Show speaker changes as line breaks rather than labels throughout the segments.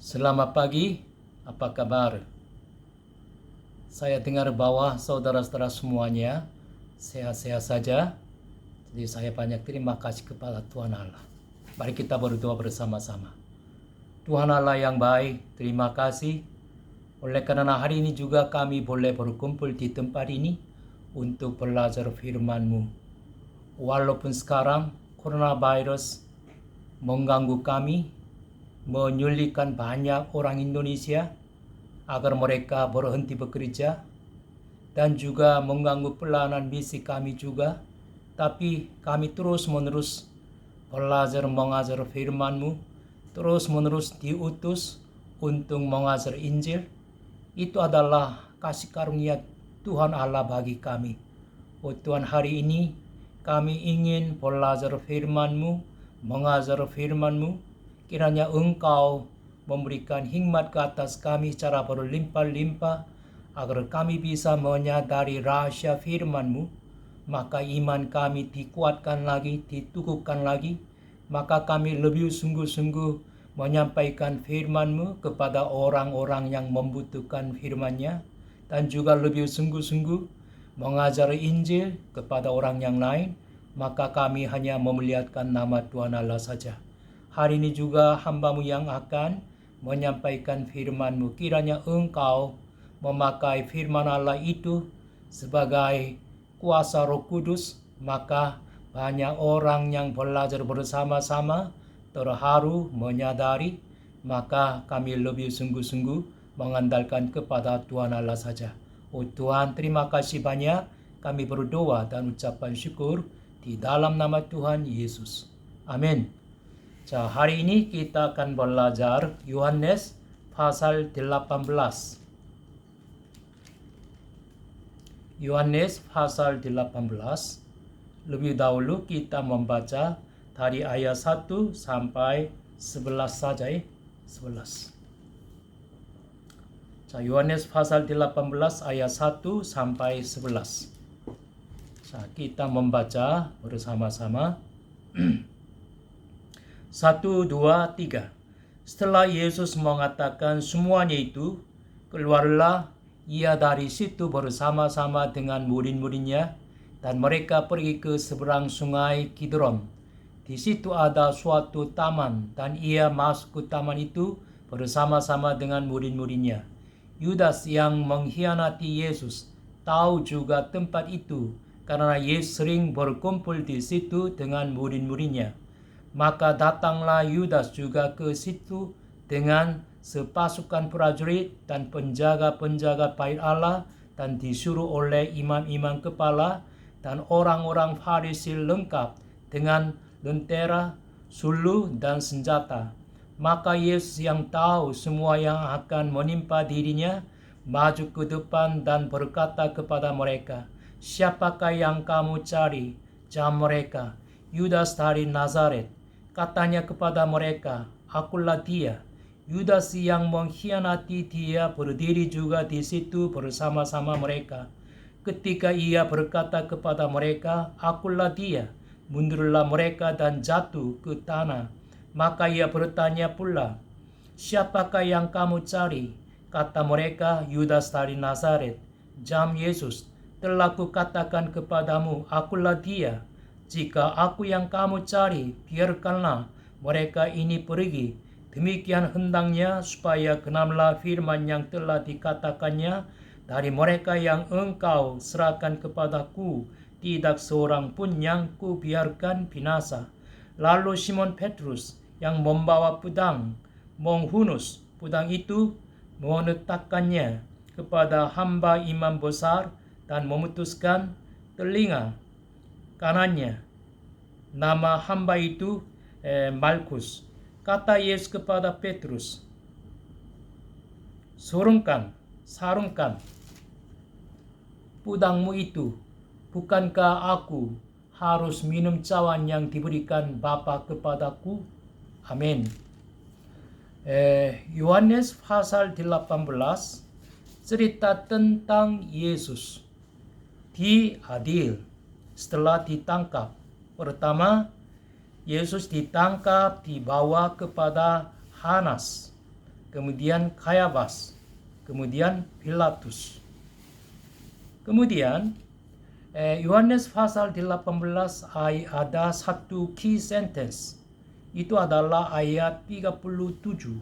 Selamat pagi, apa kabar? Saya dengar bahwa saudara-saudara semuanya sehat-sehat saja. Jadi saya banyak terima kasih kepada Tuhan Allah. Mari kita berdoa bersama-sama. Tuhan Allah yang baik, terima kasih. Oleh karena hari ini juga kami boleh berkumpul di tempat ini untuk belajar firman-Mu. Walaupun sekarang coronavirus mengganggu kami, menyulitkan banyak orang Indonesia agar mereka berhenti bekerja dan juga mengganggu pelayanan misi kami juga. Tapi kami terus-menerus belajar mengajar firman-Mu, terus-menerus diutus untuk mengajar Injil. Itu adalah kasih karunia Tuhan Allah bagi kami. Oh Tuhan, hari ini kami ingin belajar firman-Mu, mengajar firman-Mu. Kiranya Engkau memberikan hikmat ke atas kami secara berlimpah-limpah, agar kami bisa menyadari rahasia firman-Mu, maka iman kami dikuatkan lagi, diteguhkan lagi, maka kami lebih sungguh-sungguh menyampaikan firman-Mu kepada orang-orang yang membutuhkan firman-Nya, dan juga lebih sungguh-sungguh mengajar Injil kepada orang yang lain, maka kami hanya memuliakan nama Tuhan Allah saja. Hari ini juga hamba-Mu yang akan menyampaikan firman-Mu. Kiranya Engkau memakai firman Allah itu sebagai kuasa Roh Kudus, maka banyak orang yang belajar bersama-sama terharu menyadari, maka kami lebih sungguh-sungguh mengandalkan kepada Tuhan Allah saja. Oh Tuhan, terima kasih banyak. Kami berdoa dan ucapan syukur di dalam nama Tuhan Yesus. Amin. 자, hari ini kita akan belajar Yohanes pasal 18. Yohanes pasal 18. Lebih dahulu kita membaca dari ayat 1 sampai 11 saja ya. 11. 자, Yohanes pasal 18 ayat 1 sampai 11. 자, kita membaca bersama-sama. 1, 2, 3. Setelah Yesus mengatakan semuanya itu, keluarlah ia dari situ bersama-sama dengan murid-muridnya, dan mereka pergi ke seberang sungai Kidron. Di situ ada suatu taman, dan ia masuk ke taman itu bersama-sama dengan murid-muridnya. Yudas yang mengkhianati Yesus tahu juga tempat itu, karena Yesus sering berkumpul di situ dengan murid-muridnya. Maka datanglah Yudas juga ke situ dengan sepasukan prajurit dan penjaga-penjaga bait Allah, dan disuruh oleh imam-imam kepala dan orang-orang Farisi lengkap dengan lentera, suluh, dan senjata. Maka Yesus yang tahu semua yang akan menimpa dirinya, maju ke depan dan berkata kepada mereka, "Siapakah yang kamu cari?" Jawab mereka, "Yudas dari Nazaret." Katanya kepada mereka, "Akulah dia." Yudas yang mengkhianati dia berdiri juga di situ bersama-sama mereka. Ketika ia berkata kepada mereka, "Akulah dia," mundurlah mereka dan jatuh ke tanah. Maka ia bertanya pula, "Siapakah yang kamu cari?" Kata mereka, "Yudas dari Nazaret." Jawab Yesus, "Telah kukatakan kepadamu, akulah dia. Jika aku yang kamu cari, biarkanlah mereka ini pergi." Demikian hendaknya supaya genaplah firman yang telah dikatakannya, "Dari mereka yang engkau serahkan kepadaku, tidak seorang pun yang kubiarkan binasa." Lalu Simon Petrus yang membawa pedang menghunus pedang itu, meletakkannya kepada hamba imam besar dan memutuskan telinga kanannya. Nama hamba itu Malkus. Kata Yesus kepada Petrus, sarungkan pedangmu itu. Bukankah aku harus minum cawan yang diberikan Bapa kepadaku? Amin. Yohanes pasal 18 cerita tentang Yesus diadil setelah ditangkap. Pertama, Yesus ditangkap, dibawa kepada Hanas. kemudian Kayafas, kemudian Pilatus. Kemudian Yohanes pasal 18 ada satu key sentence. Itu adalah ayat 37.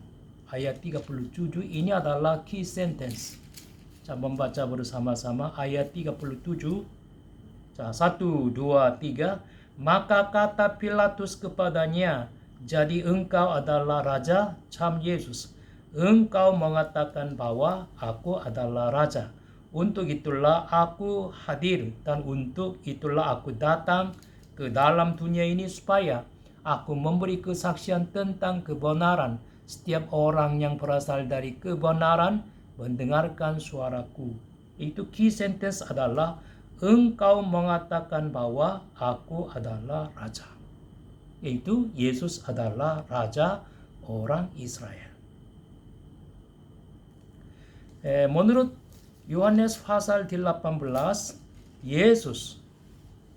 Ayat 37 ini adalah key sentence. Kita membaca bersama-sama ayat 37. 1, 2, 3. Maka kata Pilatus kepadanya, jadi engkau adalah raja? Jawab Yesus, engkau mengatakan bahwa aku adalah raja. Untuk itulah aku hadir dan untuk itulah aku datang ke dalam dunia ini supaya aku memberi kesaksian tentang kebenaran. Setiap orang yang berasal dari kebenaran mendengarkan suaraku. Itu key sentence adalah engkau mengatakan bahwa aku adalah raja. Yaitu Yesus adalah raja orang Israel. Menurut Yohanes pasal 18, Yesus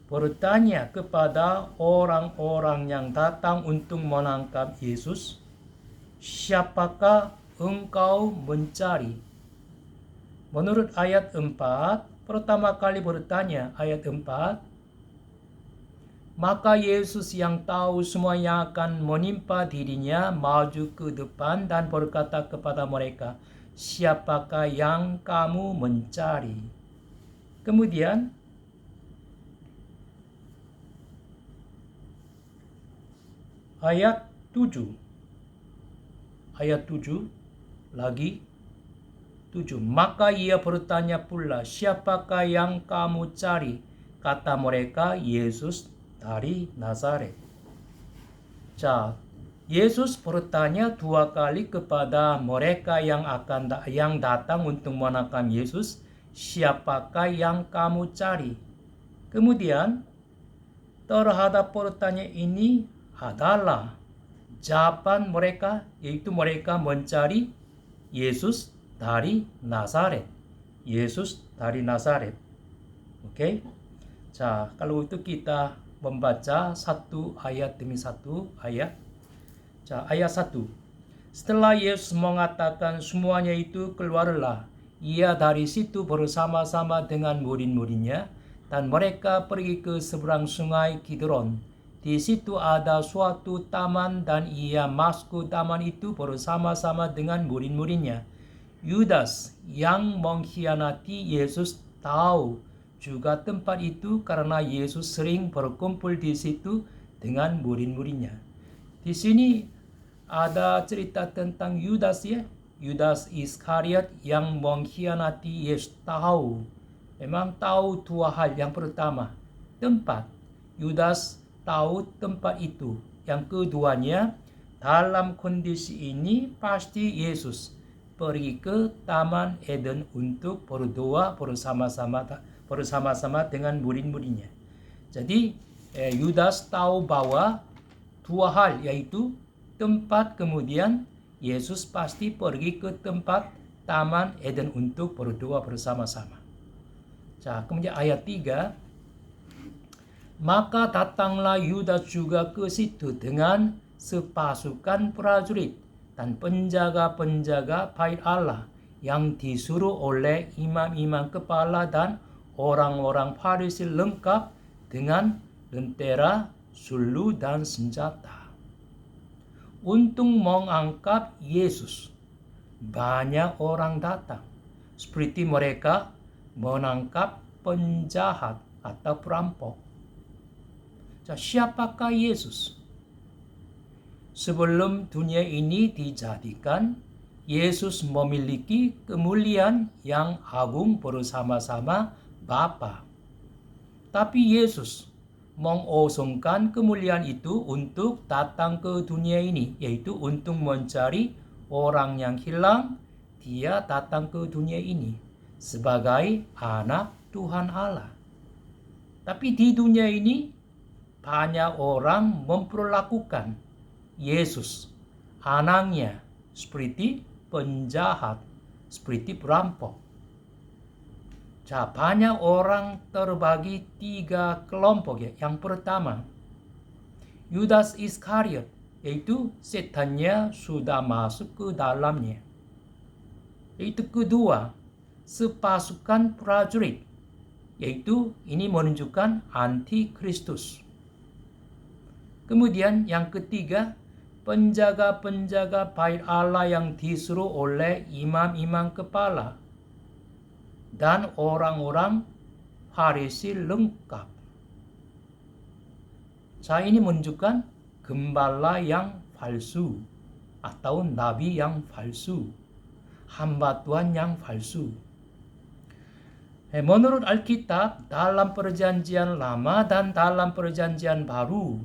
bertanya kepada orang-orang yang datang untuk menangkap Yesus, siapakah engkau mencari? Menurut ayat 4, pertama kali bertanya, ayat 4, maka Yesus yang tahu semua yang akan menimpa dirinya maju ke depan dan berkata kepada mereka, siapakah yang kamu mencari? Kemudian ayat 7 lagi 7. Maka ia bertanya pula, siapakah yang kamu cari? Kata mereka, Yesus dari Nazaret. Yesus bertanya dua kali kepada mereka yang datang untuk menangkap Yesus, siapakah yang kamu cari? Kemudian terhadap pertanyaan ini adalah jawaban mereka, yaitu mereka mencari Yesus dari Nazaret. Yesus dari Nazaret. Oke? Kalau itu kita membaca satu ayat demi satu ayat. Ayat 1. Setelah Yesus mengatakan semuanya itu, keluarlah ia dari situ bersama-sama dengan murid-muridnya, dan mereka pergi ke seberang sungai Kidron. Di situ ada suatu taman dan ia masuk ke taman itu bersama-sama dengan murid-muridnya. Yudas yang mengkhianati Yesus tahu juga tempat itu karena Yesus sering berkumpul di situ dengan murid-muridnya. Di sini ada cerita tentang Yudas ya. Yudas Iskariot yang mengkhianati Yesus tahu. Memang tahu dua hal. Yang pertama, tempat. Yudas tahu tempat itu. Yang keduanya, dalam kondisi ini pasti Yesus pergi ke Taman Eden untuk berdoa bersama-sama dengan murid-muridnya. Jadi Yudas tahu bahwa dua hal, yaitu tempat, kemudian Yesus pasti pergi ke tempat Taman Eden untuk berdoa bersama-sama. Kemudian ayat 3, maka datanglah Yudas juga ke situ dengan sepasukan prajurit dan penjaga-penjaga bait Allah yang disuruh oleh imam-imam kepala dan orang-orang Farisi lengkap dengan lentera, sulu, dan senjata. Untuk mengangkat Yesus, banyak orang datang, seperti mereka menangkap penjahat atau perampok. Siapakah Yesus? Sebelum dunia ini dijadikan, Yesus memiliki kemuliaan yang agung bersama-sama Bapa. Tapi Yesus mengosongkan kemuliaan itu untuk datang ke dunia ini, yaitu untuk mencari orang yang hilang. Dia datang ke dunia ini sebagai anak Tuhan Allah. Tapi di dunia ini banyak orang memperlakukan Yesus, anaknya, seperti penjahat, seperti perampok. Banyak orang terbagi 3 kelompok ya. Yang pertama, Yudas Iskariot, yaitu setannya sudah masuk ke dalamnya. Yaitu kedua, sepasukan prajurit. Yaitu ini menunjukkan anti-Kristus. Kemudian yang ketiga, penjaga-penjaga bait Allah yang disuruh oleh imam-imam kepala dan orang-orang Farisi lengkap. Ini menunjukkan gembala yang palsu atau nabi yang palsu, hamba Tuhan yang palsu. Menurut Alkitab, dalam Perjanjian Lama dan dalam Perjanjian Baru,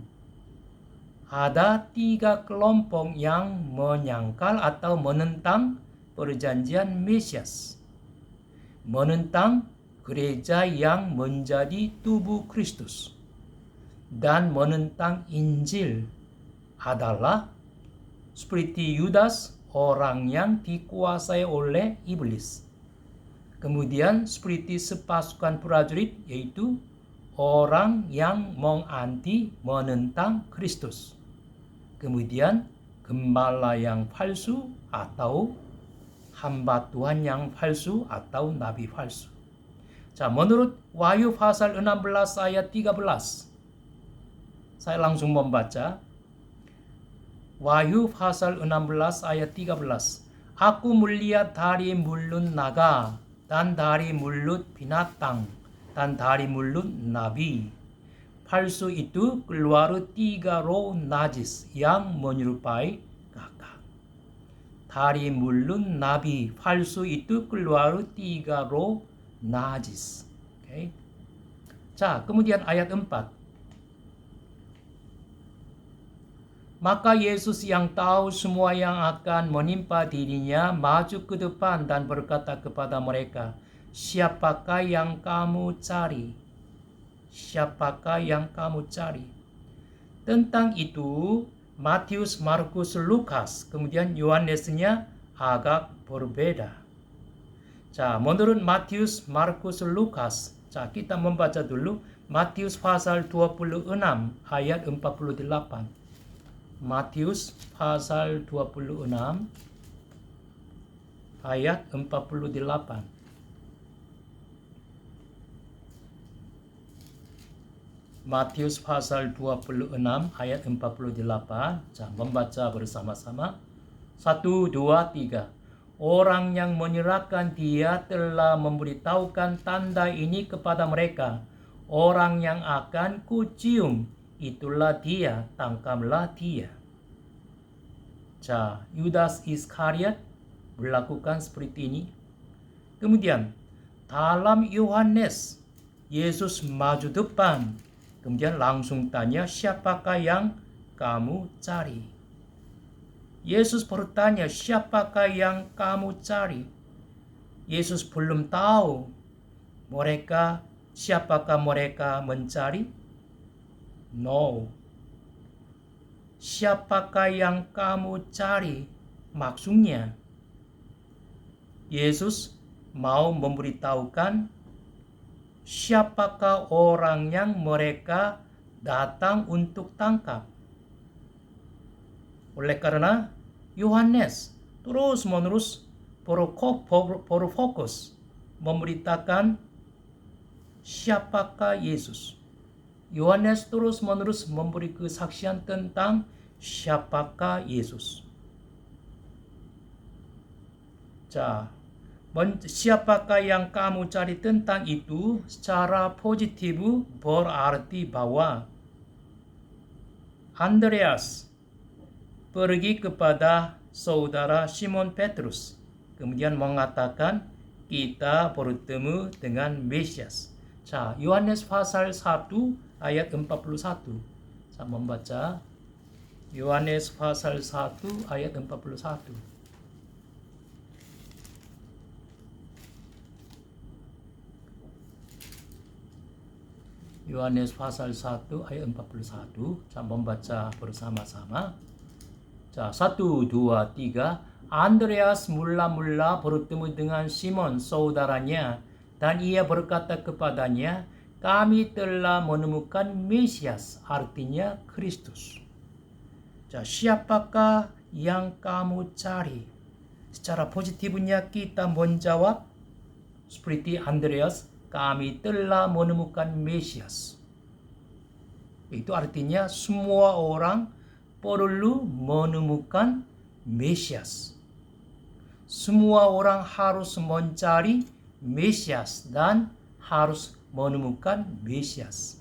ada 3 kelompok yang menyangkal atau menentang perjanjian Mesias. Menentang gereja yang menjadi tubuh Kristus. Dan menentang Injil adalah seperti Yudas, orang yang dikuasai oleh iblis. Kemudian seperti sepasukan prajurit, yaitu orang yang menentang Kristus. Kemudian gembala yang palsu atau hamba Tuhan yang palsu atau nabi palsu. Menurut Wahyu pasal 16 ayat 13. Saya langsung membaca. Wahyu pasal 16 ayat 13. Aku melihat dari mulut naga dan dari mulut binatang dan dari mulut nabi palsu itu keluar 3 roh najis yang menyerupai kakak. Dari mulut nabi palsu itu keluar 3 roh najis. Okay. Kemudian ayat 4. Maka Yesus yang tahu semua yang akan menimpa dirinya maju ke depan dan berkata kepada mereka, siapakah yang kamu cari? Siapakah yang kamu cari? Tentang itu, Matius, Markus, Lukas, kemudian Yohanesnya agak berbeda. Menurut Matius, Markus, Lukas, kita membaca dulu Matius pasal 26 ayat 48. Matius pasal 26 ayat 48. Matius pasal 26 ayat 48. Membaca bersama-sama. 1, 2, 3. Orang yang menyerahkan dia telah memberitahukan tanda ini kepada mereka. Orang yang akan kucium, itulah dia, tangkaplah dia. Yudas Iskariot melakukan seperti ini. Kemudian dalam Yohanes, Yesus maju depan. Kemudian langsung tanya, siapakah yang kamu cari? Yesus bertanya, siapakah yang kamu cari? Yesus belum tahu siapakah mereka mencari. No. Siapakah yang kamu cari? Maksudnya, Yesus mau memberitahukan siapakah orang yang mereka datang untuk tangkap. Oleh karena Yohanes terus-menerus berfokus memberitakan siapakah Yesus. Yohanes terus-menerus memberi kesaksian tentang siapakah Yesus. Siapakah yang kamu cari tentang itu secara positif berarti bahwa Andreas pergi kepada saudara Simon Petrus, kemudian mengatakan kita bertemu dengan Mesias. Yohanes pasal 1 ayat 41. Saya membaca Yohanes pasal 1 ayat 41. Yohanes pasal 1 ayat 41. Saya membaca bersama-sama. 1, 2, 3. Andreas mula-mula bertemu dengan Simon saudaranya dan ia berkata kepadanya, kami telah menemukan Mesias, artinya Kristus. Siapakah yang kamu cari? Secara positifnya kita menjawab seperti Andreas, kami telah menemukan Mesias. Itu artinya semua orang perlu menemukan Mesias. Semua orang harus mencari Mesias dan harus menemukan Mesias.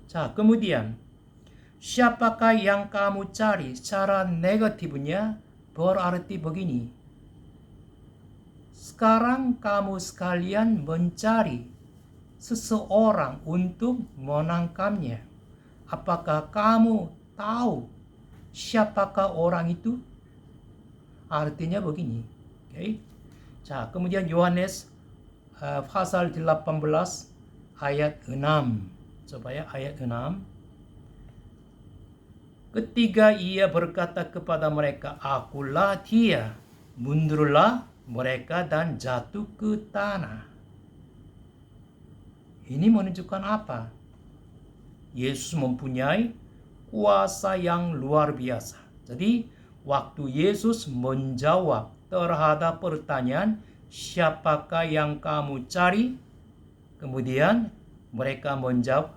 자, kemudian siapakah yang kamu cari? Secara negatifnya berarti begini. Sekarang kamu sekalian mencari seseorang untuk menangkapnya. Apakah kamu tahu siapakah orang itu? Artinya begini. Okay? 자, kemudian Yohanes pasal 18 ayat 6. Coba ya, ayat 6. Ketika ia berkata kepada mereka, akulah dia. Mundurlah mereka dan jatuh ke tanah. Ini menunjukkan apa? Yesus mempunyai kuasa yang luar biasa. Jadi, waktu Yesus menjawab terhadap pertanyaan, siapakah yang kamu cari? Kemudian mereka menjawab,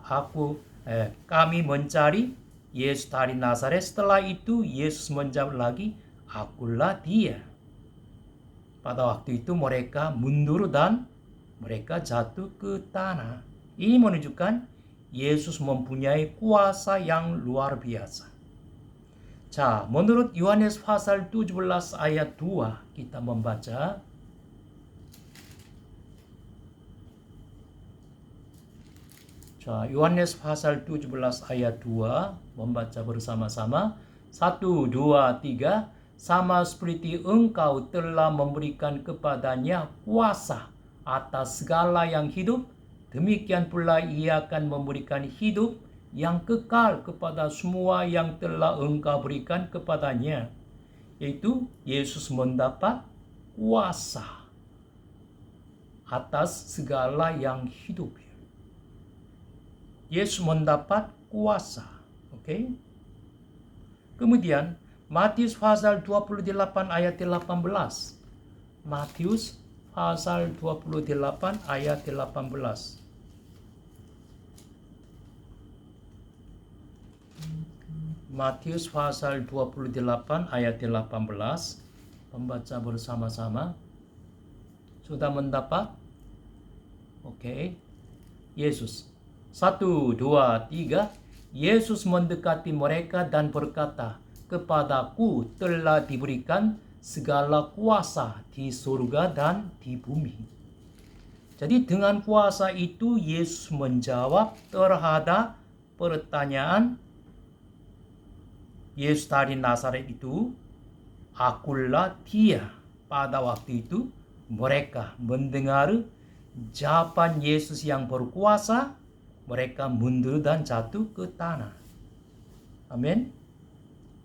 kami mencari Yesus dari Nazaret. Setelah itu Yesus menjawab lagi, akulah dia. Pada waktu itu mereka mundur dan mereka jatuh ke tanah. Ini menunjukkan Yesus mempunyai kuasa yang luar biasa. 자, menurut Yohanes pasal 17 ayat 2 kita membaca. 자, 요한nes pasal 17 ayat 2 membaca bersama-sama. 1, 2, 3. Sama seperti engkau telah memberikan kepadanya kuasa atas segala yang hidup, demikian pula ia akan memberikan hidup yang kekal kepada semua yang telah engkau berikan kepadanya. Yaitu Yesus mendapat kuasa atas segala yang hidup. Yesus mendapat kuasa. Okay? Kemudian Matius pasal 28 ayat 18. Matius pasal 28 ayat 18. Matius pasal 28 ayat 18. Membaca bersama-sama. Sudah mendapat? Oke. Yesus. 1, 2, 3. Yesus mendekati mereka dan berkata, kepadaku telah diberikan segala kuasa di surga dan di bumi. Jadi dengan kuasa itu Yesus menjawab terhadap pertanyaan Yesus dari Nazaret itu, akulah dia. Pada waktu itu mereka mendengar jawaban Yesus yang berkuasa, mereka mundur dan jatuh ke tanah. Amin.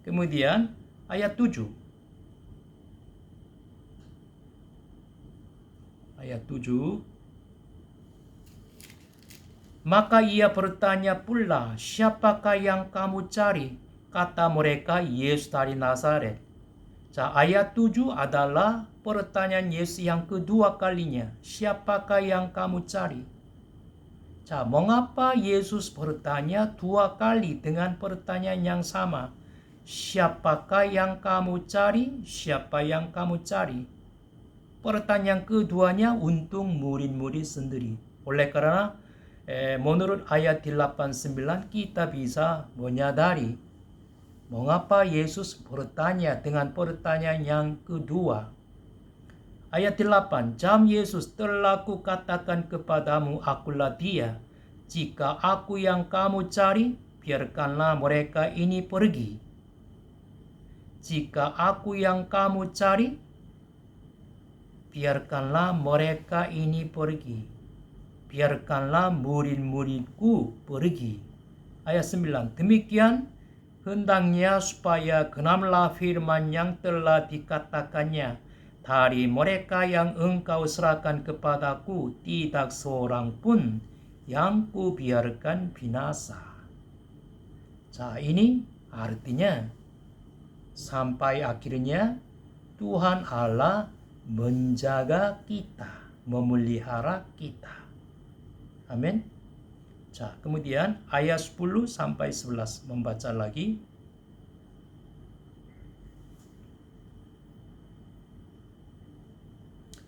Kemudian ayat 7. Ayat 7. Maka ia bertanya pula, siapakah yang kamu cari? Kata mereka, Yesus dari Nazaret. 자, ayat 7 adalah pertanyaan Yesus yang kedua kalinya. Siapakah yang kamu cari? 자, mengapa Yesus bertanya dua kali dengan pertanyaan yang sama? Siapakah yang kamu cari? Siapa yang kamu cari? Pertanyaan keduanya untuk murid-murid sendiri. Oleh karena menurut ayat 89 kita bisa menyadari mengapa Yesus bertanya dengan pertanyaan yang kedua. Ayat 8, jam Yesus telah kukatakan kepadamu, akulah dia. Jika aku yang kamu cari, biarkanlah mereka ini pergi. Jika aku yang kamu cari, biarkanlah mereka ini pergi. Biarkanlah murid-muridku pergi. Ayat 9, demikian hendaknya supaya genaplah firman yang telah dikatakannya, dari mereka yang engkau serahkan kepadaku, tidak seorang pun yang kubiarkan binasa. 자, ini artinya sampai akhirnya Tuhan Allah menjaga kita, memelihara kita. Amin. Kemudian ayat 10 sampai 11 membaca lagi.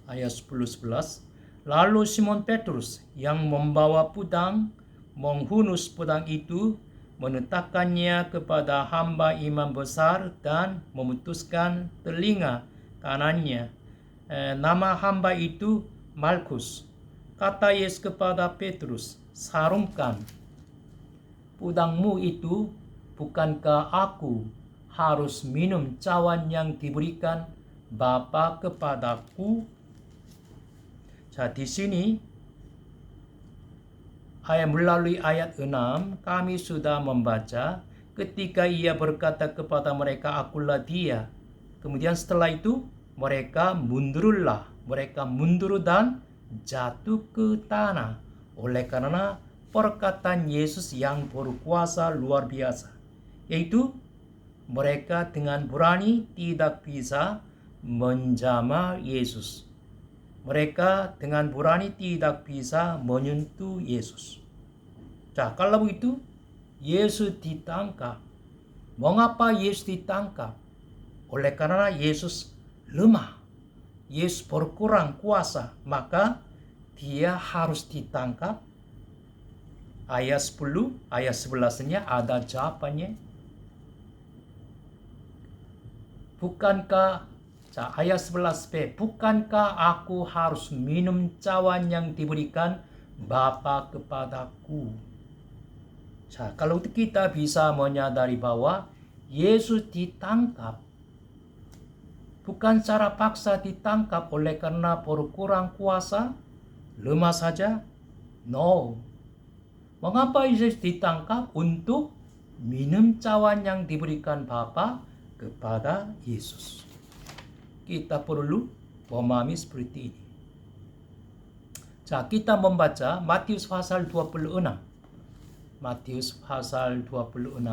Ayat 10-11. Lalu Simon Petrus yang membawa pedang menghunus pedang itu, menetapkannya kepada hamba imam besar dan memutuskan telinga kanannya. Nama hamba itu Malkus. Kata Yesus kepada Petrus, sarungkan pedangmu itu, bukankah aku harus minum cawan yang diberikan Bapa kepadaku? Di sini melalui ayat 6 kami sudah membaca ketika ia berkata kepada mereka, akulah dia. Kemudian setelah itu mereka mundur dan jatuh ke tanah oleh karena perkataan Yesus yang berkuasa luar biasa, yaitu mereka dengan berani tidak bisa menjamah Yesus. Mereka dengan berani tidak bisa menyentuh Yesus. Kalau begitu, Yesus ditangkap. Mengapa Yesus ditangkap? Oleh karena Yesus lemah. Yesus berkurang kuasa, maka dia harus ditangkap. Ayat 10, ayat 11-nya ada jawabannya. Ayat 11b, bukankah aku harus minum cawan yang diberikan Bapa kepadaku? Kalau kita bisa menyadari bahwa Yesus ditangkap, bukan secara paksa ditangkap oleh karena berkurang kuasa, lemah saja. No. Mengapa Yesus ditangkap? Untuk minum cawan yang diberikan Bapa kepada Yesus. Kita perlu memahami seperti ini. Kita membaca Matius pasal 26. Matius pasal 26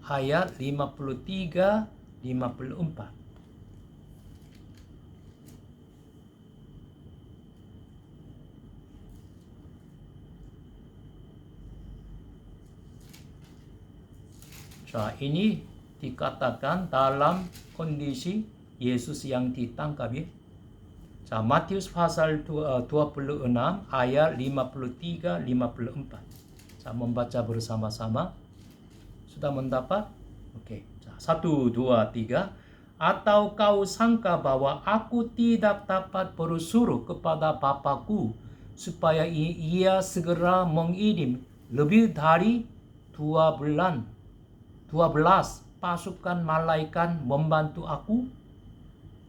ayat 53-54. Ini dikatakan dalam kondisi Yesus yang ditangkap, ya. Matius pasal 26 ayat 53-54. Membaca bersama-sama. Sudah mendapat? Oke. 1, 2, 3. Atau kau sangka bahwa aku tidak dapat bersuruh kepada Bapa-Ku supaya ia segera mengirim lebih dari 12 pasukan malaikat membantu aku?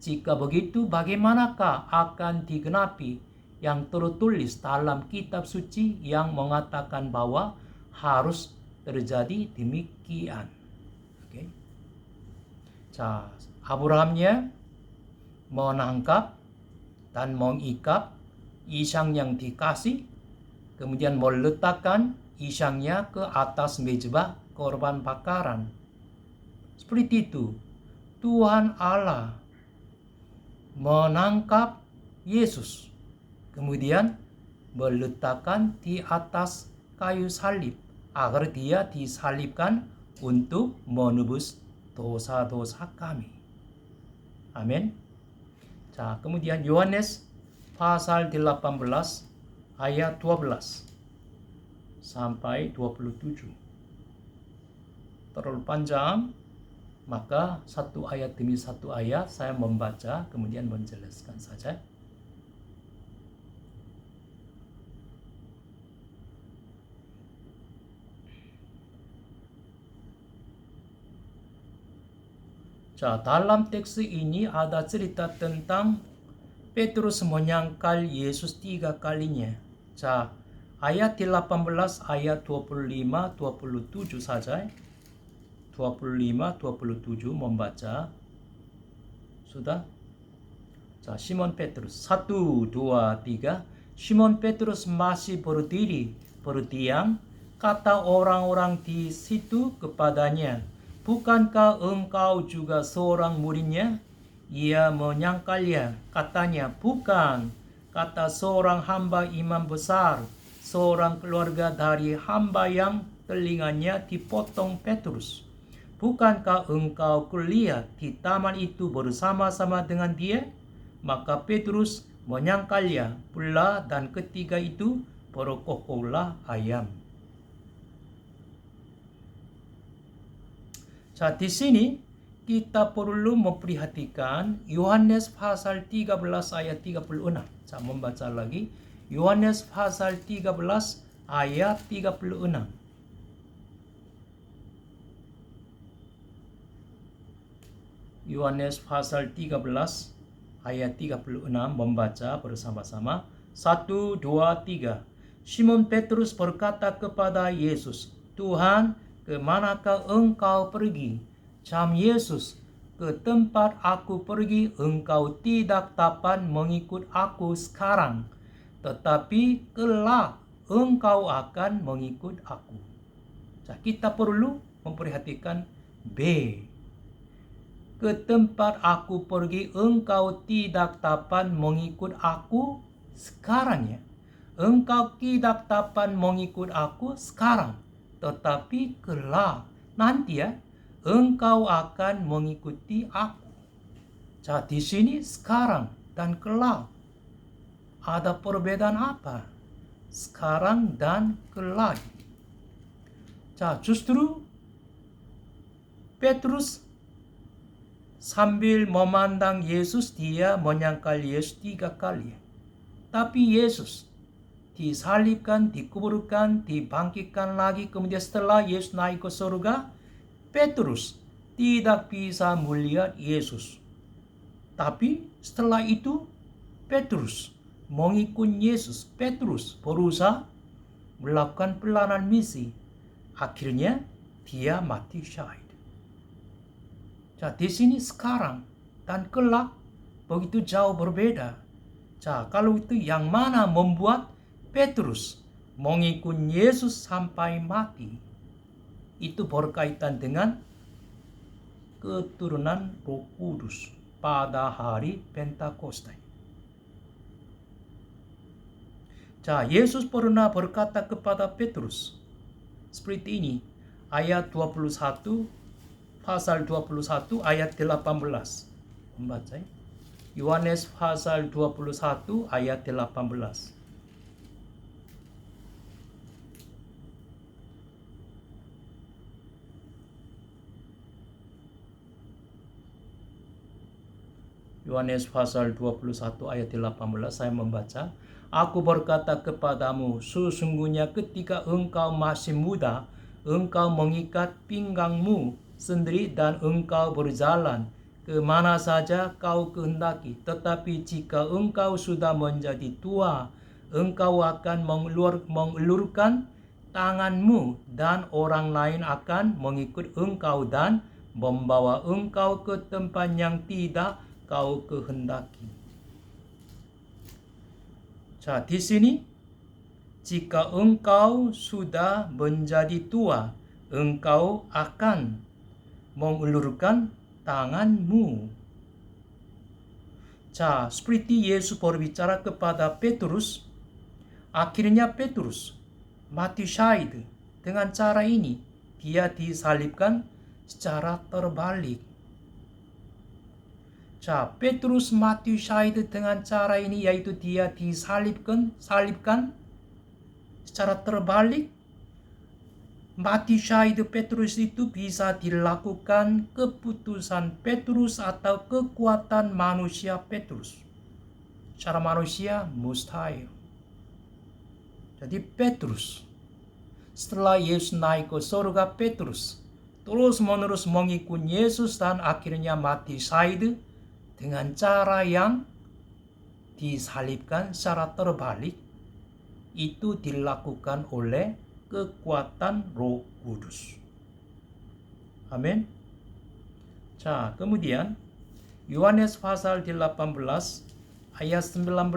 Jika begitu, bagaimanakah akan digenapi yang tertulis dalam kitab suci yang mengatakan bahwa harus terjadi demikian? Oke. Abrahamnya menangkap dan mengikat Ishak yang dikasih, kemudian meletakkan Ishaknya ke atas mezbah korban bakaran. Seperti itu, Tuhan Allah menangkap Yesus, kemudian meletakkan di atas kayu salib agar dia disalibkan untuk menebus dosa-dosa kami. Amin. Kemudian Yohanes pasal 18 ayat 12 sampai 27. Terlalu panjang, maka satu ayat demi satu ayat saya membaca kemudian menjelaskan saja. Dalam teks ini ada cerita tentang Petrus menyangkal Yesus 3 kalinya. Ayat 18, ayat 25, 27 saja. 25-27 membaca. Sudah? Simon Petrus 1, 2, 3. Simon Petrus masih berdiam. Kata orang-orang di situ kepadanya, Bukankah engkau juga seorang muridnya? Ia menyangkalnya, katanya, bukan. Kata seorang hamba imam besar, seorang keluarga dari hamba yang telinganya dipotong Petrus. Bukankah engkau kuliah di taman itu bersama-sama dengan dia? Maka Petrus menyangkalnya pula, dan ketika itu berkokoklah ayam. Di sini kita perlu memperhatikan Yohanes pasal 13 ayat 36. Saya membaca lagi. Yohanes pasal 13 ayat 36. Yohanes pasal 13 ayat 36 membaca bersama-sama. 1, 2, 3. Simon Petrus berkata kepada Yesus, Tuhan, kemanakah engkau pergi? Jawab Yesus, ke tempat aku pergi engkau tidak dapat mengikut aku sekarang, tetapi kelak engkau akan mengikut aku. Kita perlu memperhatikan B. Ke tempat aku pergi engkau tidak dapat mengikut aku sekarang, ya. Engkau tidak dapat mengikut aku sekarang, tetapi kelak nanti, ya, engkau akan mengikuti aku. Di sini sekarang dan kelak ada perbedaan apa? Sekarang dan kelak. Justru Petrus sambil memandang Yesus, dia menyangkal Yesus 3 kali. Tapi Yesus disalibkan, dikuburkan, dibangkitkan lagi. Kemudian setelah Yesus naik ke surga, Petrus tidak bisa melihat Yesus. Tapi setelah itu Petrus mengikut Yesus. Petrus berusaha melakukan pelayanan misi. Akhirnya dia mati syahid. Di sini sekarang dan kelak begitu jauh berbeda. Kalau itu yang mana membuat Petrus mengikut Yesus sampai mati? Itu berkaitan dengan keturunan Roh Kudus pada hari Pentakosta. Yesus pernah berkata kepada Petrus seperti ini, ayat 21, pasal 21 ayat 18. Membaca Yohanes pasal 21 ayat 18. Yohanes pasal 21 ayat 18, saya membaca. Aku berkata kepadamu, sesungguhnya ketika engkau masih muda, engkau mengikat pinggangmu sendiri dan engkau berjalan kemana saja kau kehendaki. Tetapi jika engkau sudah menjadi tua, engkau akan mengulurkan tanganmu dan orang lain akan mengikut engkau dan membawa engkau ke tempat yang tidak kau kehendaki. Di sini, jika engkau sudah menjadi tua, engkau akan mengulurkan tanganmu. Seperti Yesus berbicara kepada Petrus, akhirnya Petrus mati syahid. Dengan cara ini, dia disalibkan secara terbalik. Petrus mati syahid dengan cara ini, yaitu dia disalibkan secara terbalik. Mati syahid Petrus itu bisa dilakukan keputusan Petrus atau kekuatan manusia Petrus. Secara manusia mustahil. Jadi Petrus, setelah Yesus naik ke surga, Petrus terus menerus mengikut Yesus dan akhirnya mati syahid dengan cara yang disalibkan secara terbalik. Itu dilakukan oleh kekuatan Roh Kudus. Amin. Kemudian Yohanes pasal 18 ayat 19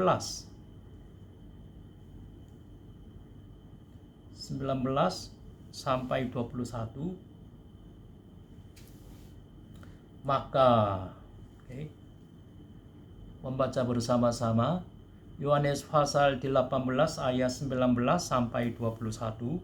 sampai 21. Maka, okay, membaca bersama-sama Yohanes pasal 18 ayat 19 sampai 21.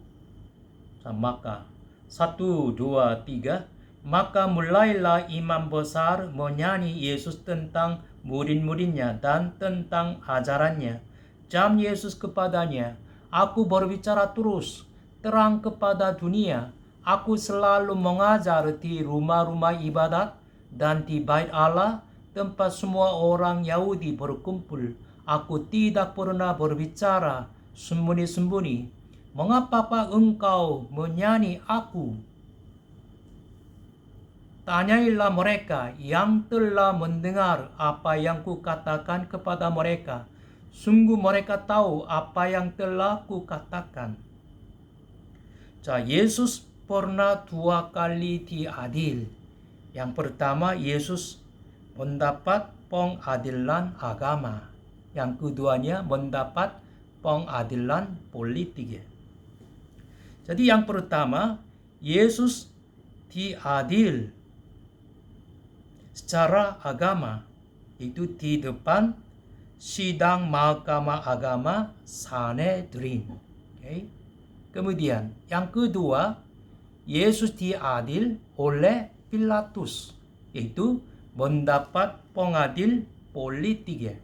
Maka 1, 2, 3. Maka mulailah imam besar menyanyi Yesus tentang murid-muridnya dan tentang ajarannya. Jam Yesus kepadanya, aku berbicara terus terang kepada dunia. Aku selalu mengajar di rumah-rumah ibadat dan di bait Allah, tempat semua orang Yahudi berkumpul. Aku tidak pernah berbicara sembunyi-sembunyi. Mengapakah engkau menyanyi aku? Tanyailah mereka yang telah mendengar apa yang kukatakan kepada mereka. Sungguh mereka tahu apa yang telah kukatakan. Yesus pernah 2 kali diadil. Yang pertama, Yesus mendapat pengadilan agama. Yang keduanya mendapat pengadilan politik. Jadi yang pertama, Yesus diadil secara agama, itu di depan sidang mahkamah agama Sanhedrin. Okay. Kemudian yang kedua, Yesus diadil oleh Pilatus, yaitu mendapat pengadil politik.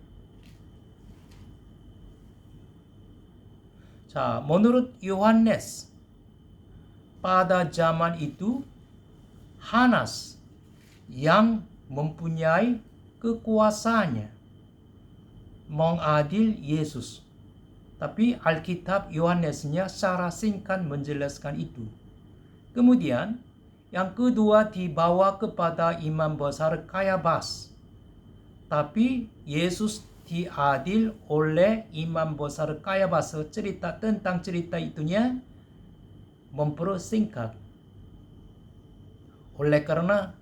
Menurut Yohanes, pada zaman itu Hanas yang mempunyai kekuasaannya mengadil Yesus. Tapi Alkitab Yohanesnya secara singkat menjelaskan itu. Kemudian yang kedua dibawa kepada imam besar Kayafas. Tapi Yesus diadil oleh imam besar Kayafas. Cerita tentang cerita itunya mempersingkat. Oleh karena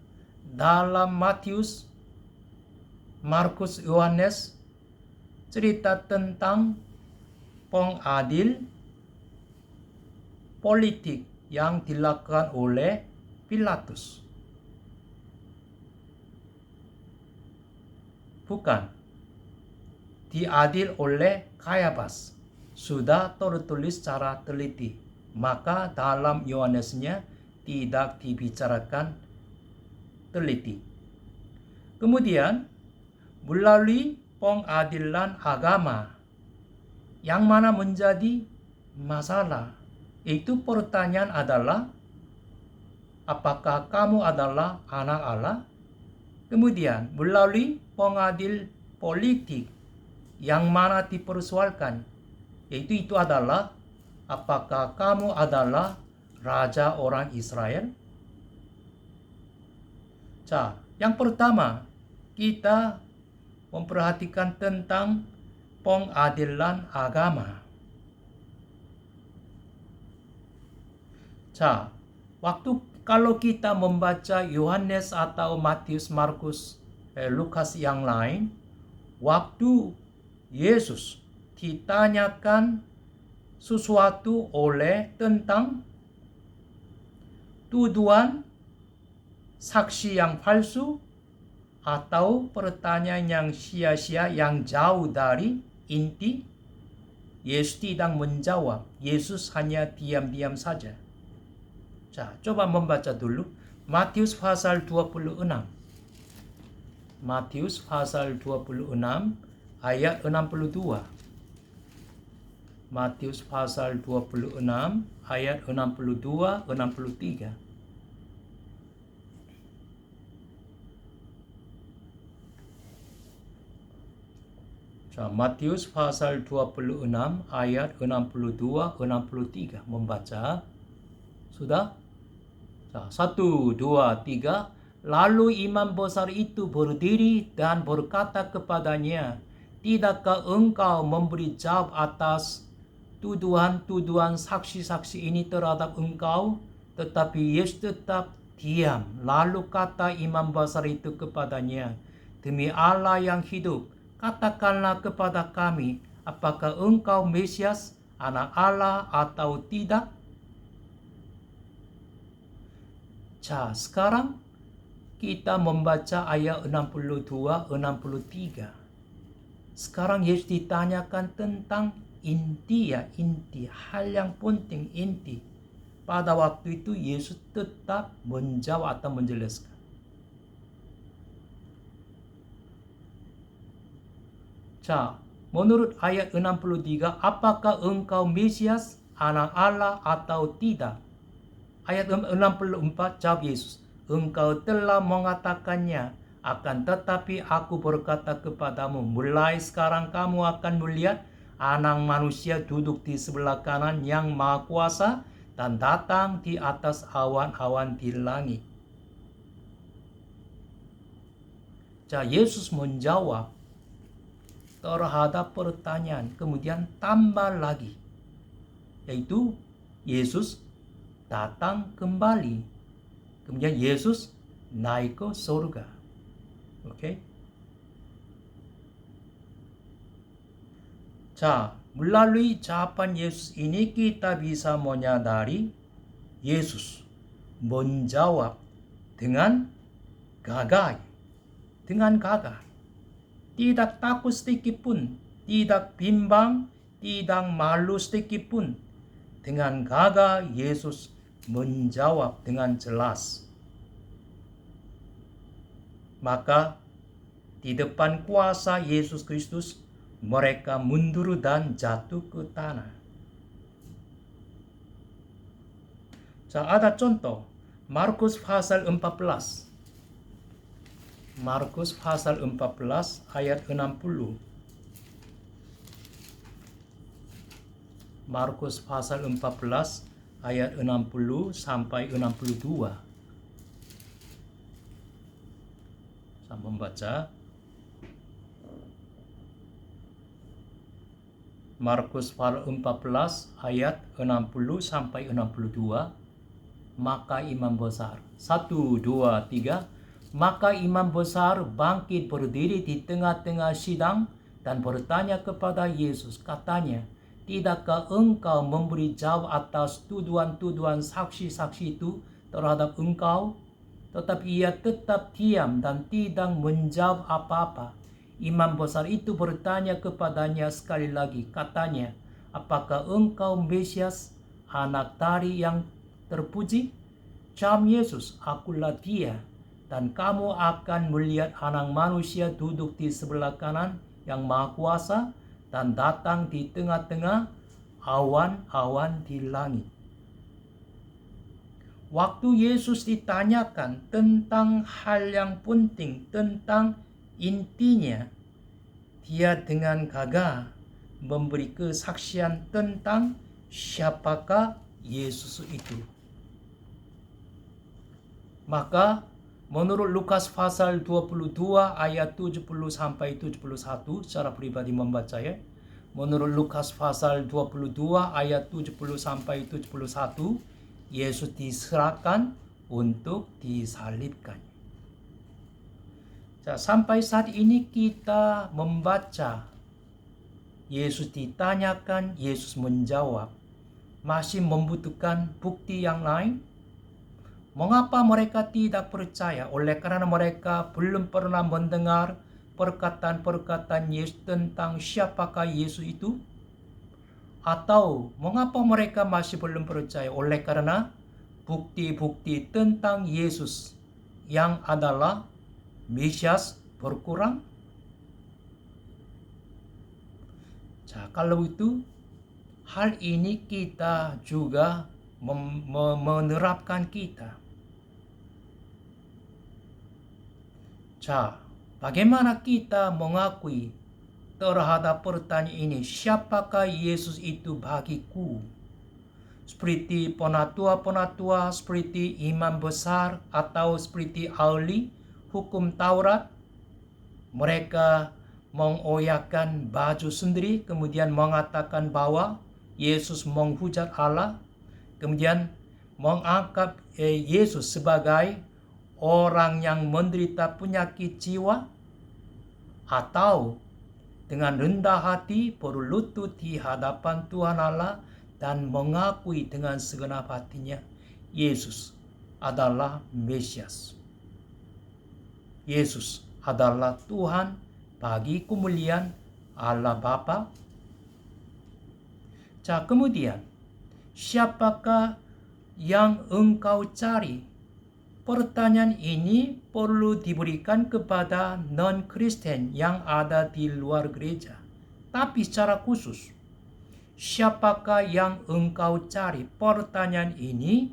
dalam Matius, Markus, Yohanes cerita tentang pengadil politik yang dilakukan oleh Pilatus. Bukan. Diadil oleh Kayafas. Sudah tertulis secara teliti. Maka dalam Yohanesnya tidak dibicarakan teliti. Kemudian melalui pengadilan agama yang mana menjadi masalah, itu pertanyaan adalah, apakah kamu adalah anak Allah? Kemudian melalui pengadil politik yang mana dipersoalkan, yaitu itu adalah, apakah kamu adalah raja orang Israel? Yang pertama, kita memperhatikan tentang pengadilan agama. Kalau kita membaca Yohanes atau Matius, Markus, Lukas yang lain, waktu Yesus ditanyakan sesuatu oleh tentang tuduhan saksi yang palsu atau pertanyaan yang sia-sia yang jauh dari inti, Yesus tidak menjawab. Yesus hanya diam-diam saja. Coba membaca dulu Matius pasal 26. Matius pasal 26 ayat 62. Matius pasal 26 ayat 62, 63. Matius pasal 26 ayat 62, 63. Membaca. Sudah? 1, 2, 3. Lalu imam besar itu berdiri dan berkata kepadanya, tidakkah engkau memberi jawab atas tuduhan-tuduhan saksi-saksi ini terhadap engkau? Tetapi Yesus tetap diam. Lalu kata imam besar itu kepadanya, demi Allah yang hidup, katakanlah kepada kami, apakah engkau Mesias, anak Allah atau tidak? Sekarang kita membaca ayat 62, 63. Sekarang Yesus ditanyakan tentang inti, hal yang penting, inti. Pada waktu itu Yesus tetap menjawab atau menjelaskan. Menurut ayat 63, apakah engkau Mesias, anak Allah atau tidak? Ayat 64, jawab Yesus, engkau telah mengatakannya, akan tetapi aku berkata kepadamu, mulai sekarang kamu akan melihat Anak Manusia duduk di sebelah kanan yang Maha Kuasa dan datang di atas awan-awan di langit. Yesus menjawab terhadap pertanyaan, kemudian tambah lagi, yaitu Yesus datang kembali, kemudian Yesus naik ke surga. Oke? Melalui jawaban Yesus ini kita bisa menyadari Yesus menjawab dengan gagah. Tidak takut sedikit pun, tidak bimbang, tidak malu sedikit pun. Dengan gagah Yesus menjawab dengan jelas. Maka di depan kuasa Yesus Kristus, mereka mundur dan jatuh ke tanah. Ada contoh, Markus pasal 14. Markus pasal 14 ayat 60. Markus pasal 14 ayat 60 sampai 62. Saya membaca. Markus pasal 14 ayat 60 sampai 62. Maka imam besar. 1, 2, 3. Maka imam besar bangkit berdiri di tengah-tengah sidang dan bertanya kepada Yesus. Katanya, tidakkah engkau memberi jawab atas tuduhan-tuduhan saksi-saksi itu terhadap engkau? Tetapi ia tetap diam dan tidak menjawab apa-apa. Imam besar itu bertanya kepadanya sekali lagi. Katanya, apakah engkau Mesias, anak dari yang terpuji? Jawab Yesus, akulah dia. Dan kamu akan melihat Anak Manusia duduk di sebelah kanan yang Maha Kuasa dan datang di tengah-tengah awan-awan di langit. Waktu Yesus ditanyakan tentang hal yang penting, tentang intinya, dia dengan gagah memberi kesaksian tentang siapakah Yesus itu. Maka menurut Lukas pasal 22 ayat 70 sampai 71, secara pribadi membaca ya. Menurut Lukas pasal 22 ayat 70 sampai 71, Yesus diserahkan untuk disalibkan. Sampai saat ini kita membaca Yesus ditanyakan, Yesus menjawab. Masih membutuhkan bukti yang lain? Mengapa mereka tidak percaya? Oleh karena mereka belum pernah mendengar perkataan-perkataan Yesus tentang siapakah Yesus itu? Atau mengapa mereka masih belum percaya? Oleh karena bukti-bukti tentang Yesus yang adalah Mesias berkurang? Kalau itu, hal ini kita juga menerapkan kita. Bagaimana kita mengakui terhadap pertanyaan ini, siapakah Yesus itu bagiku? Seperti penatua-penatua, seperti imam besar, atau seperti ahli hukum Taurat, mereka mengoyakkan baju sendiri, kemudian mengatakan bahwa Yesus menghujat Allah, kemudian menganggap Yesus sebagai orang yang menderita penyakit jiwa, atau dengan rendah hati berlutut di hadapan Tuhan Allah dan mengakui dengan segenap hatinya Yesus adalah Mesias. Yesus adalah Tuhan bagi kemuliaan Allah Bapa. Kemudian, siapakah yang engkau cari? Pertanyaan ini perlu diberikan kepada non-Kristen yang ada di luar gereja. Tapi secara khusus, siapakah yang engkau cari? Pertanyaan ini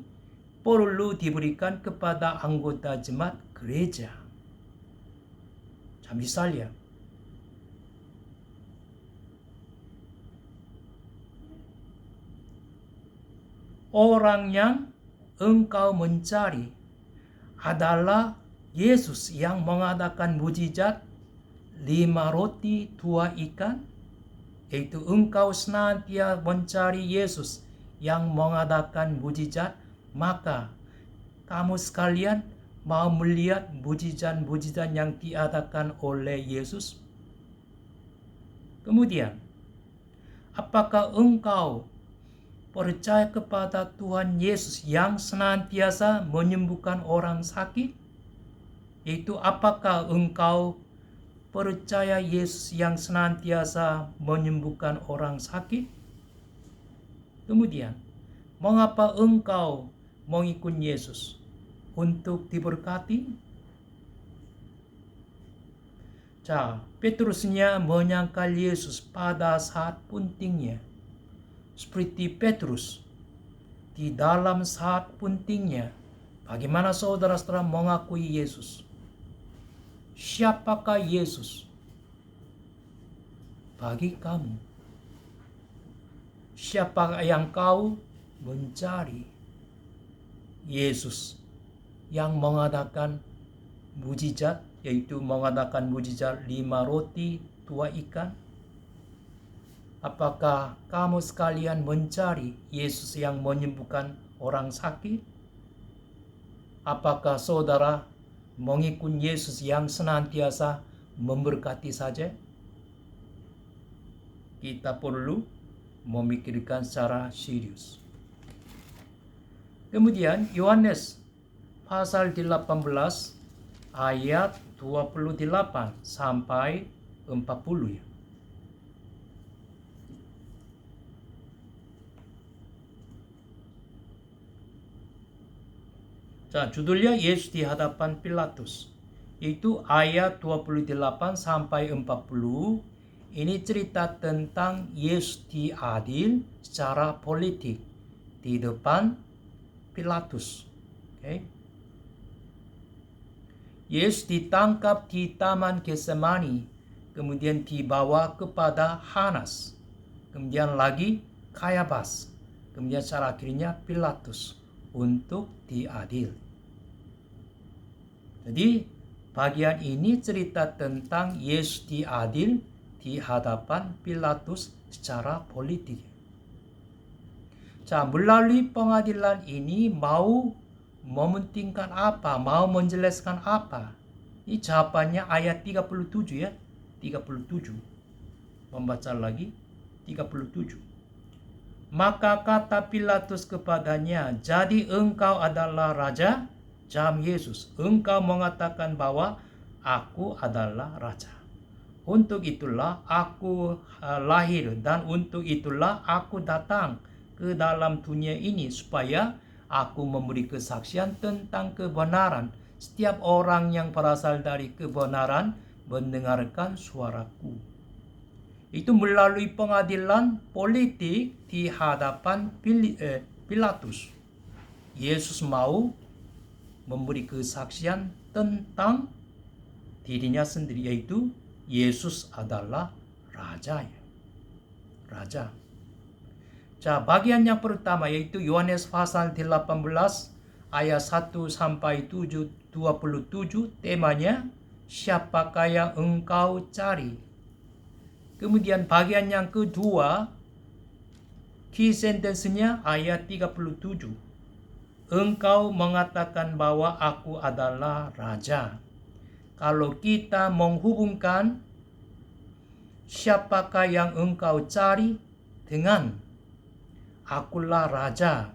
perlu diberikan kepada anggota jemaat gereja. Misalnya, orang yang engkau mencari adalah Yesus yang mengadakan mujizat 5 roti 2 ikan, yaitu engkau senantiasa mencari Yesus yang mengadakan mujizat, maka kamu sekalian mau melihat mujizat-mujizat yang diadakan oleh Yesus? Kemudian, apakah engkau percaya kepada Tuhan Yesus yang senantiasa menyembuhkan orang sakit? Yaitu apakah engkau percaya Yesus yang senantiasa menyembuhkan orang sakit? Kemudian, mengapa engkau mengikut Yesus? Untuk diberkati? Petrusnya menyangkal Yesus pada saat pentingnya. Seperti Petrus, di dalam saat pentingnya, bagaimana saudara-saudara mengakui Yesus? Siapakah Yesus bagi kamu? Siapa yang kau mencari? Yesus yang mengadakan mujizat, yaitu mengadakan mujizat 5 roti 2 ikan. Apakah kamu sekalian mencari Yesus yang menyembuhkan orang sakit? Apakah saudara mengikut Yesus yang senantiasa memberkati saja? Kita perlu memikirkan secara serius. Kemudian Yohanes pasal 18 ayat 28 sampai 40 ya. Judulnya Yesus di hadapan Pilatus. Itu ayat 28 sampai 40. Ini cerita tentang Yesus diadil secara politik di depan Pilatus. Yesus ditangkap di Taman Getsemani, kemudian dibawa kepada Hanas, kemudian lagi Kayafas, kemudian secara akhirnya Pilatus untuk diadil. Jadi bagian ini cerita tentang Yesus diadil di hadapan Pilatus secara politik. Melalui pengadilan ini mau mementingkan apa? Mau menjelaskan apa? Ini jawabannya ayat 37 ya. 37. Membaca lagi 37. Maka kata Pilatus kepadanya, "Jadi engkau adalah raja?" Jawab Yesus, "Engkau mengatakan bahwa aku adalah raja. Untuk itulah aku lahir dan untuk itulah aku datang ke dalam dunia ini supaya aku memberi kesaksian tentang kebenaran. Setiap orang yang berasal dari kebenaran mendengarkan suaraku." Itu melalui pengadilan politik di hadapan Pilatus. Yesus mau memberi kesaksian tentang dirinya sendiri, yaitu Yesus adalah raja. Bagian yang pertama yaitu Yohanes pasal 18 ayat 1 sampai 27, temanya siapakah yang engkau cari. Kemudian bagian yang kedua, key sentence-nya ayat 37. Engkau mengatakan bahwa aku adalah raja. Kalau kita menghubungkan siapakah yang engkau cari dengan akulah raja,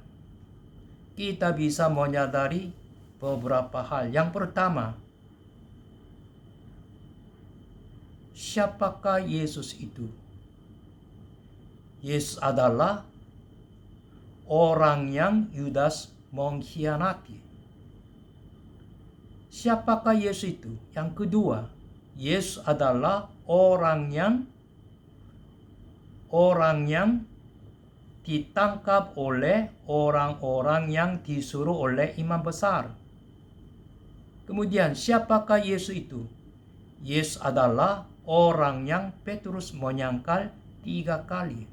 kita bisa menyadari beberapa hal. Yang pertama, siapakah Yesus itu? Yesus adalah orang yang Yudas mengkhianati. Siapakah Yesus itu? Yang kedua, Yesus adalah orang yang ditangkap oleh orang-orang yang disuruh oleh imam besar. Kemudian siapakah Yesus itu? Yesus adalah orang yang Petrus menyangkal 3 kali.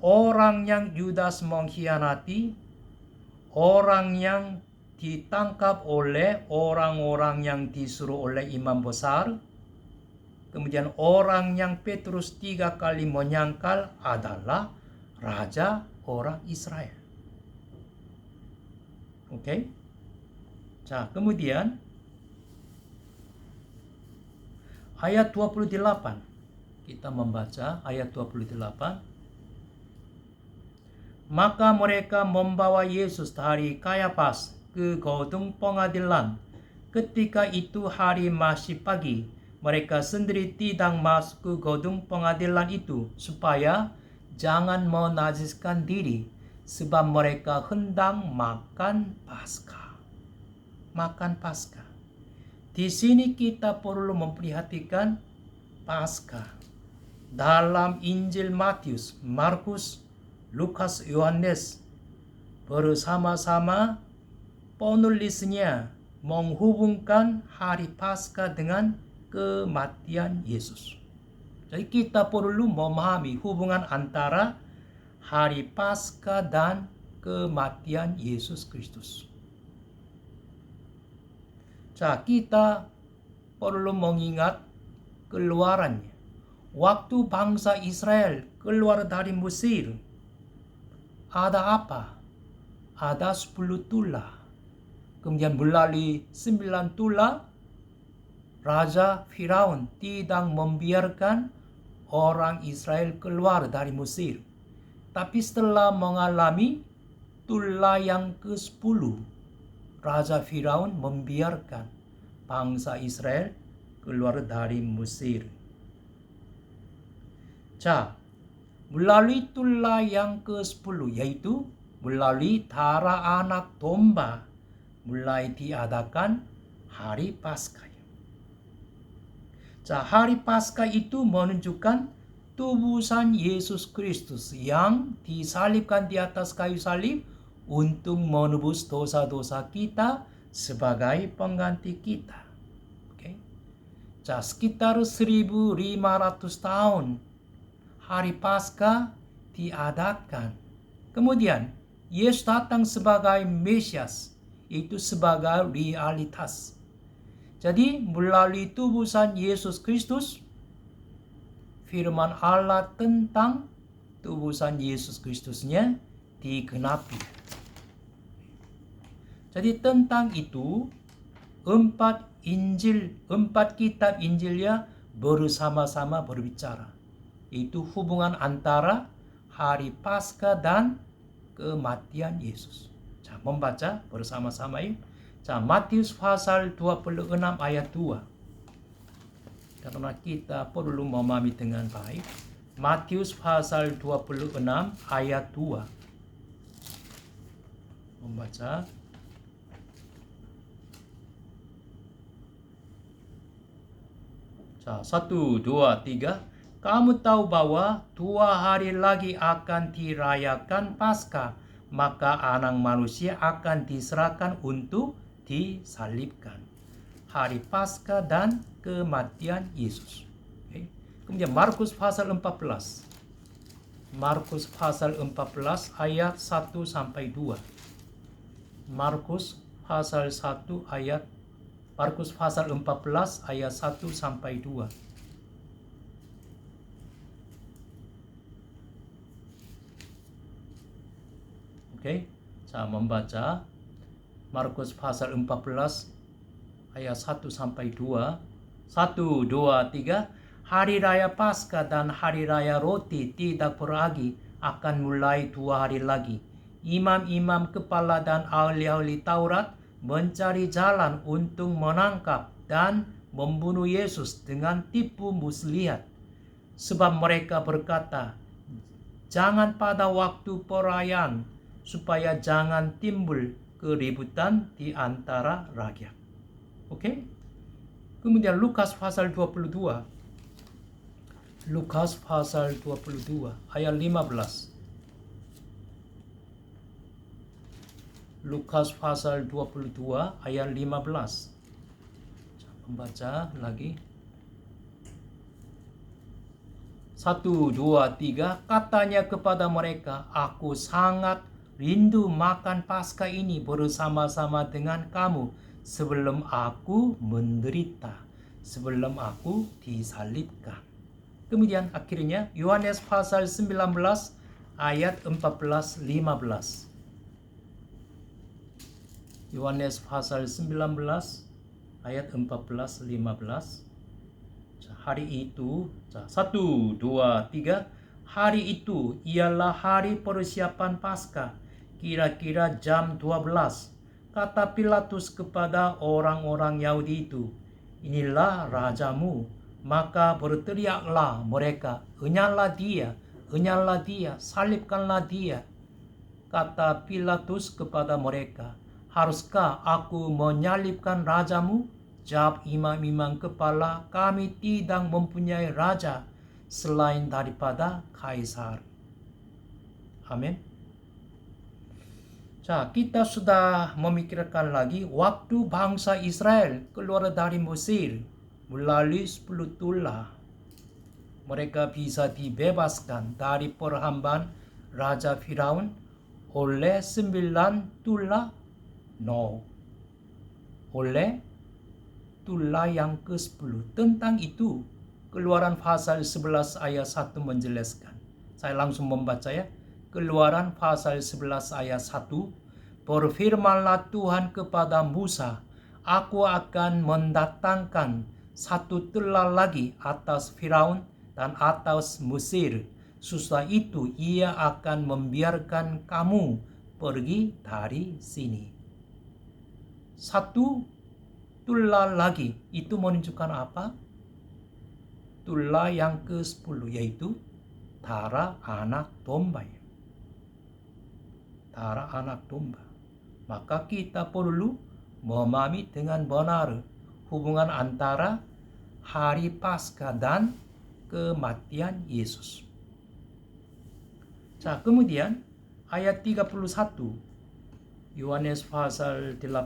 Orang yang Yudas mengkhianati, orang yang ditangkap oleh orang-orang yang disuruh oleh imam besar, kemudian orang yang Petrus 3 kali menyangkal adalah raja orang Israel. Oke? Kemudian ayat 28. Kita membaca ayat 28. Maka mereka membawa Yesus dari Kayafas ke gedung pengadilan. Ketika itu hari masih pagi. Mereka sendiri tidak masuk ke gedung pengadilan itu supaya jangan menajiskan diri, sebab mereka hendak makan Paskah. Makan Paskah. Di sini kita perlu memperhatikan Paskah. Dalam Injil Matius, Markus, Lukas, Yohanes bersama-sama penulisnya menghubungkan hari Paskah dengan kematian Yesus. Jadi kita perlu memahami hubungan antara hari Paskah dan kematian Yesus Kristus. Kita perlu mengingat keluarannya. Waktu bangsa Israel keluar dari Mesir, ada apa? Ada 10 tulah. Kemudian melalui 9 tulah, Raja Firaun tidak membiarkan orang Israel keluar dari Mesir. Tapi setelah mengalami tulah yang ke-10, Raja Firaun membiarkan bangsa Israel keluar dari Mesir. Melalui tulah yang ke-10, yaitu melalui darah anak domba, mulai diadakan hari Paskah. Hari Paskah itu menunjukkan tubuhan Yesus Kristus yang disalibkan di atas kayu salib untuk menebus dosa-dosa kita sebagai pengganti kita. Sekitar 1500 tahun hari Paskah diadakan. Kemudian Yesus datang sebagai Mesias, itu sebagai realitas. Jadi melalui tubuhan Yesus Kristus, firman Allah tentang tubuhan Yesus Kristusnya digenapi. Jadi tentang itu, 4 kitab Injilnya bersama-sama berbicara. Itu hubungan antara hari Paskah dan kematian Yesus. Membaca bersama-sama yuk. Matius pasal 26 ayat 2. Karena kita perlu memahami dengan baik. Matius pasal 26 ayat 2. Membaca. Satu, dua, tiga. Kamu tahu bahwa 2 hari lagi akan dirayakan Paskah, maka Anak Manusia akan diserahkan untuk disalibkan. Hari Paskah dan kematian Yesus. Kemudian Markus pasal 14. Markus pasal 14 ayat 1 sampai 2. Markus pasal 14 ayat 1 sampai 2. Saya membaca Markus pasal 14 ayat 1 sampai 2. 1, 2, 3. Hari raya Paskah dan hari raya roti tidak beragi akan mulai 2 hari lagi. Imam-imam kepala dan ahli-ahli Taurat mencari jalan untuk menangkap dan membunuh Yesus dengan tipu muslihat. Sebab mereka berkata, jangan pada waktu perayaan, supaya jangan timbul keributan di antara rakyat. Oke? Kemudian Lukas pasal 22. Lukas pasal 22 ayat 15. Lukas pasal 22 ayat 15. Membaca lagi. 1, 2, 3. Katanya kepada mereka, aku sangat rindu makan Paskah ini bersama-sama dengan kamu sebelum aku menderita, sebelum aku disalibkan. Kemudian akhirnya Yohanes pasal 19 ayat 14-15. Yohanes pasal 19 ayat 14-15. Hari itu, 1, 2, 3. Hari itu ialah hari persiapan Paskah, kira-kira jam 12. Kata Pilatus kepada orang-orang Yahudi itu, inilah rajamu. Maka berteriaklah mereka, enyahlah dia, salibkanlah dia. Kata Pilatus kepada mereka, haruskah aku menyalibkan rajamu? Jawab imam-imam kepala, kami tidak mempunyai raja selain daripada Kaisar. Amin. Kita sudah memikirkan lagi waktu bangsa Israel keluar dari Mesir melalui 10 tulah. Mereka bisa dibebaskan dari perhambaan Raja Firaun oleh 9 tulah. Oleh tulah yang ke-10. Tentang itu Keluaran pasal 11 ayat 1 menjelaskan. Saya langsung membaca ya. Keluaran pasal 11 ayat 1. Berfirmanlah Tuhan kepada Musa, aku akan mendatangkan 1 tulah lagi atas Firaun dan atas Mesir. Sesudah itu ia akan membiarkan kamu pergi dari sini. 1 tulah lagi itu menunjukkan apa? Tulah yang ke-10 yaitu darah anak domba. Darah anak domba. Maka kita perlu memahami dengan benar hubungan antara hari Paskah dan kematian Yesus. Kemudian ayat 31. Yohanes pasal 18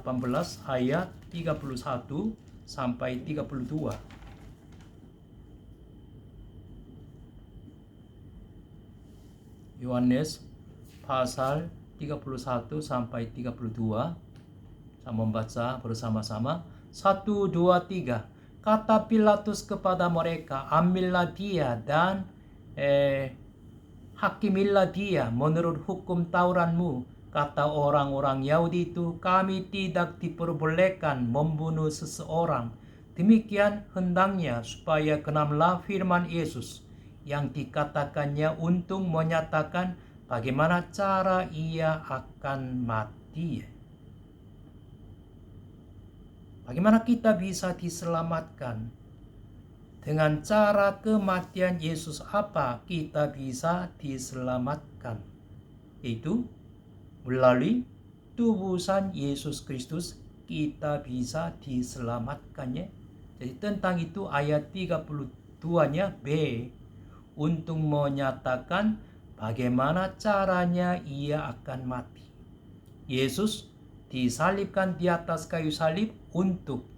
ayat 31 sampai 32. Yohanes pasal 31 sampai 32. Saya membaca bersama-sama. 1, 2, 3. Kata Pilatus kepada mereka, ambillah dia dan hakimilah dia menurut hukum Tauratmu. Kata orang-orang Yahudi itu, kami tidak diperbolehkan membunuh seseorang. Demikian hendaknya supaya genaplah firman Yesus yang dikatakannya untuk menyatakan bagaimana cara ia akan mati. Bagaimana kita bisa diselamatkan? Dengan cara kematian Yesus apa kita bisa diselamatkan? Yaitu melalui tubusan Yesus Kristus kita bisa diselamatkannya. Jadi tentang itu ayat 32-nya B. Untuk menyatakan bagaimana caranya ia akan mati. Yesus disalibkan di atas kayu salib untuk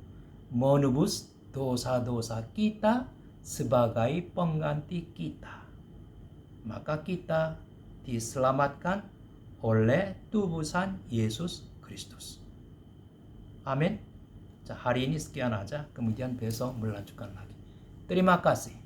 menebus dosa-dosa kita sebagai pengganti kita. Maka kita diselamatkan oleh tubusan Yesus Kristus. Amin. Hari ini sekian aja, kemudian besok melanjutkan lagi. Terima kasih.